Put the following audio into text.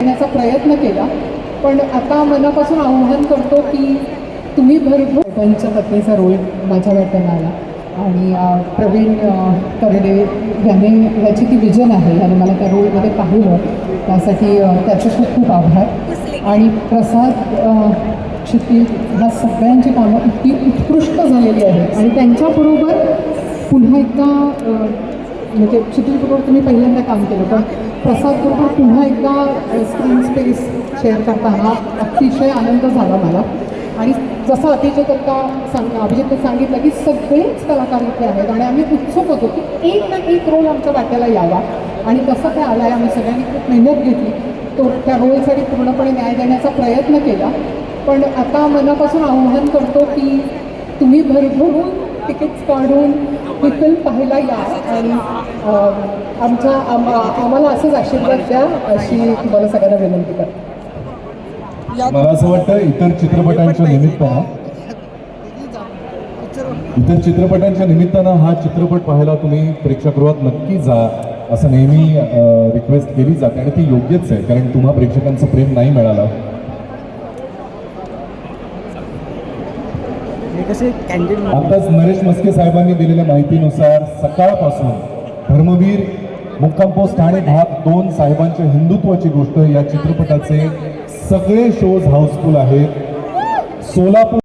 करण्याचा प्रयत्न केला, पण आता मनापासून आवाहन करतो की तुम्ही भरपूर पंचपत्नीचा रोल माझ्या वाट्याला आला आणि प्रवीण तरडे ह्याची ती विजन आहे आणि मला त्या रोलमध्ये पाहिलं, त्यासाठी त्याचे खूप खूप आभार. आणि प्रसाद क्षितिज ह्या सगळ्यांची कामं इतकी उत्कृष्ट झालेली आहेत आणि त्यांच्याबरोबर पुन्हा एकदा म्हणजे क्षितिजबरोबर तुम्ही पहिल्यांदा काम केलं, पण प्रसादबरोबर पुन्हा एकदा स्क्रीन स्पेस शेअर करताना अतिशय आनंद झाला मला. आणि जसं अभिजितने सांगितलं की सगळेच कलाकार इथे आहेत आणि आम्ही उत्सुक होतो की एक ना एक रोल आमच्या वाट्याला यावा आणि तसं काय आला आहे. आम्ही सगळ्यांनी खूप मेहनत घेतली, तो त्या रोलसाठी पूर्णपणे न्याय देण्याचा प्रयत्न केला, पण आता मनापासून आवाहन करतो की तुम्ही भरभरून तिकीट्स काढून ही फिल्म पाहायला या आणि आम्हाला असंच आशीर्वाद द्या अशी तुम्हाला सगळ्यांना विनंती करते. मला असं वाटतं इतर चित्रपटांच्या निमित्तानं हा चित्रपट पाहायला तुम्ही प्रेक्षागृहात नक्की जा असं नेहमी रिक्वेस्ट केली जाते आणि ती योग्यच आहे, कारण तुम्हा प्रेक्षकांचं प्रेम नाही मिळालं. आताच नरेश मस्के साहेबांनी दिलेल्या माहितीनुसार सकाळपासून धर्मवीर मुक्काम पोस्ट ठाणे भाग 2 साहेबांच्या हिंदुत्वाची गोष्ट या चित्रपटाचे सगळे शोज हाऊसफुल आहेत. सोलापूर